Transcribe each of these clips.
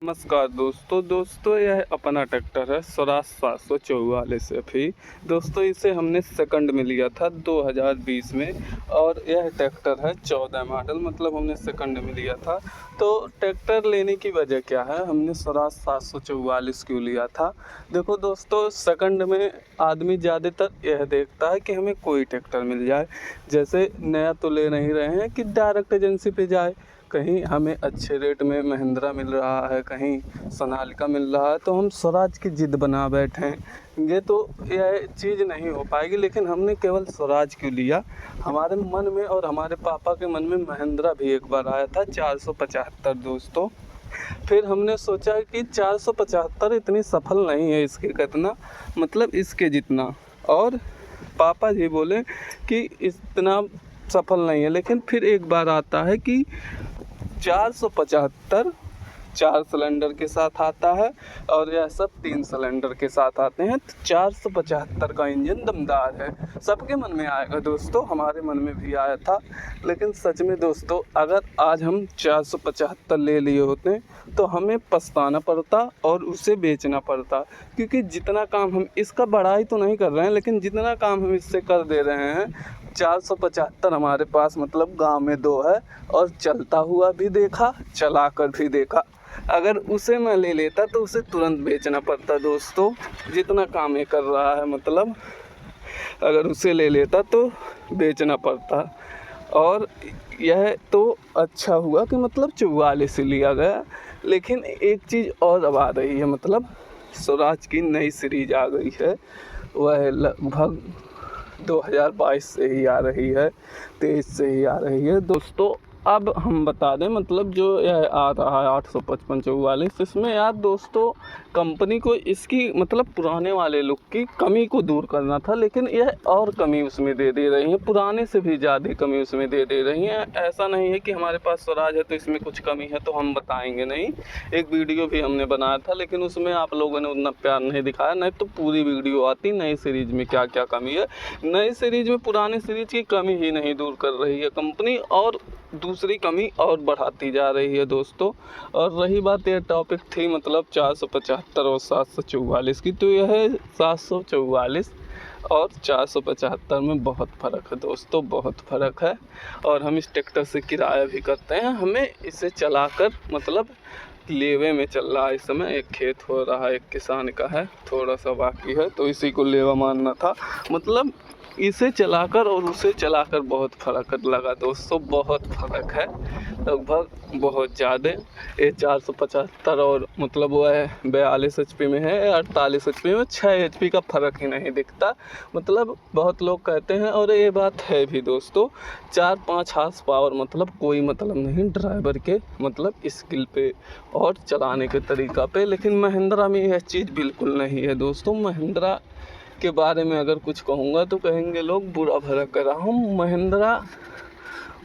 नमस्कार दोस्तों यह अपना ट्रैक्टर है स्वराज 744 FE। दोस्तों इसे हमने सेकंड में लिया था 2020 में और यह ट्रैक्टर है 14 मॉडल, मतलब हमने सेकंड में लिया था। तो ट्रैक्टर लेने की वजह क्या है, हमने स्वराज 744 क्यों लिया था। देखो दोस्तों, सेकंड में आदमी ज़्यादातर यह देखता है कि हमें कोई ट्रैक्टर मिल जाए, जैसे नया तो ले नहीं रहे हैं कि डायरेक्ट एजेंसी पे जाए, कहीं हमें अच्छे रेट में महिंद्रा मिल रहा है, कहीं सोनालिका मिल रहा है, तो हम स्वराज की ज़िद बना बैठे हैं। ये तो यह चीज़ नहीं हो पाएगी, लेकिन हमने केवल स्वराज क्यों लिया, हमारे मन में और हमारे पापा के मन में महिंद्रा भी एक बार आया था 475 दोस्तों। फिर हमने सोचा कि 475 इतनी सफल नहीं है इसके कितना, मतलब इसके जितना, और पापा जी बोले कि इतना सफल नहीं है। लेकिन फिर एक बार आता है कि 475 4 सिलेंडर के साथ आता है और यह सब 3 सिलेंडर के साथ आते हैं। तो 475 का इंजन दमदार है, सबके मन में आएगा दोस्तों, हमारे मन में भी आया था। लेकिन सच में दोस्तों, अगर आज हम 475 ले लिए होते तो हमें पछताना पड़ता और उसे बेचना पड़ता, क्योंकि जितना काम हम इसका बड़ाई तो नहीं कर रहे हैं, लेकिन जितना काम हम इससे कर दे रहे हैं, 475 हमारे पास मतलब गांव में 2 है और चलता हुआ भी देखा, चला कर भी देखा। अगर उसे मैं ले लेता तो उसे तुरंत बेचना पड़ता दोस्तों, जितना काम ये कर रहा है, मतलब अगर उसे ले लेता तो बेचना पड़ता। और यह तो अच्छा हुआ कि मतलब 44 लिया गया। लेकिन एक चीज़ और अब आ रही है, मतलब स्वराज की नई सीरीज आ गई है, वह लगभग 2022 से ही आ रही है, 23 से ही आ रही है दोस्तों। अब हम बता दें, मतलब जो यह आ रहा है 855-44, इसमें यार दोस्तों कंपनी को इसकी मतलब पुराने वाले लुक की कमी को दूर करना था, लेकिन यह और कमी उसमें दे रही है, पुराने से भी ज़्यादा कमी उसमें दे रही है। ऐसा नहीं है कि हमारे पास स्वराज है तो इसमें कुछ कमी है तो हम बताएंगे नहीं। एक वीडियो भी हमने बनाया था, लेकिन उसमें आप लोगों ने उतना प्यार नहीं दिखाया, नहीं तो पूरी वीडियो आती नई सीरीज में क्या क्या कमी है। नई सीरीज में पुरानी सीरीज की कमी ही नहीं दूर कर रही है कंपनी, और दूसरी कमी और बढ़ाती जा रही है दोस्तों। और रही बात, यह टॉपिक थी मतलब 475 और 744 की, तो यह 744 और 475 में बहुत फ़र्क है दोस्तों, बहुत फ़र्क है। और हम इस ट्रैक्टर से किराया भी करते हैं, हमें इसे चलाकर मतलब लेवे में चल रहा है इस समय। एक खेत हो रहा है, एक किसान का है, थोड़ा सा बाकी है, तो इसी को लेवा मानना था। मतलब इसे चलाकर और उसे चलाकर बहुत फ़र्क लगा दोस्तों, बहुत फ़र्क है, लगभग बहुत ज़्यादा। ये 475 और मतलब वह 42 HP में है, 48 HP में 6 HP का फ़र्क ही नहीं दिखता। मतलब बहुत लोग कहते हैं, और ये बात है भी दोस्तों, 4-5 हार्स पावर मतलब कोई मतलब नहीं ड्राइवर के मतलब स्किल पे और चलाने के तरीक़ा पे। लेकिन महिंद्रा में यह चीज़ बिल्कुल नहीं है दोस्तों। महिंद्रा के बारे में अगर कुछ कहूँगा तो कहेंगे लोग बुरा भला कर रहा हूँ। महिंद्रा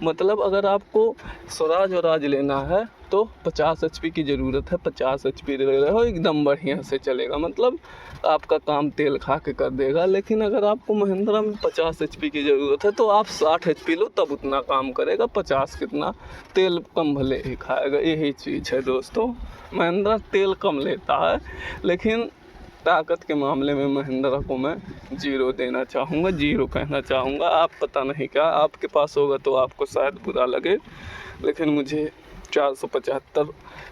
मतलब अगर आपको स्वराज और राज लेना है तो 50 HP की ज़रूरत है, 50 HP ले रहे हो एकदम बढ़िया से चलेगा, मतलब आपका काम तेल खा के कर देगा। लेकिन अगर आपको महिंद्रा में 50 HP की ज़रूरत है तो आप 60 HP लो, तब उतना काम करेगा। 50 कितना, तेल कम भले ही खाएगा, यही चीज़ है दोस्तों। महिंद्रा तेल कम लेता है, लेकिन ताकत के मामले में महिंद्रा को मैं 0 देना चाहूँगा, 0 कहना चाहूँगा। आप पता नहीं क्या आपके पास होगा तो आपको शायद बुरा लगे, लेकिन मुझे 475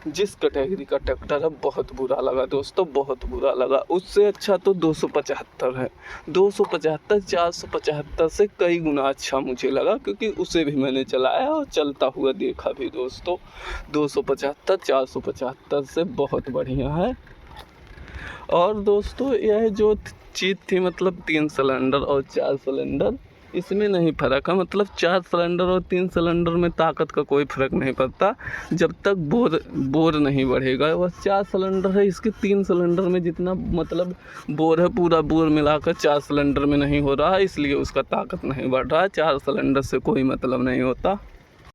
जिस कैटेगरी का ट्रैक्टर है बहुत बुरा लगा दोस्तों, बहुत बुरा लगा। उससे अच्छा तो 275 है, 275 475 से कई गुना अच्छा मुझे लगा, क्योंकि उसे भी मैंने चलाया और चलता हुआ देखा भी दोस्तों। 275 475 से बहुत बढ़िया है। और दोस्तों यह जो चीज़ थी मतलब 3 सिलेंडर और 4 सिलेंडर, इसमें नहीं फ़र्क है। मतलब 4 सिलेंडर और 3 सिलेंडर में ताकत का कोई फ़र्क नहीं पड़ता जब तक बोर नहीं बढ़ेगा। बस 4 सिलेंडर है, इसके 3 सिलेंडर में जितना मतलब बोर है, पूरा बोर मिलाकर 4 सिलेंडर में नहीं हो रहा है, इसलिए उसका ताकत नहीं बढ़ रहा है। 4 सिलेंडर से कोई मतलब नहीं होता।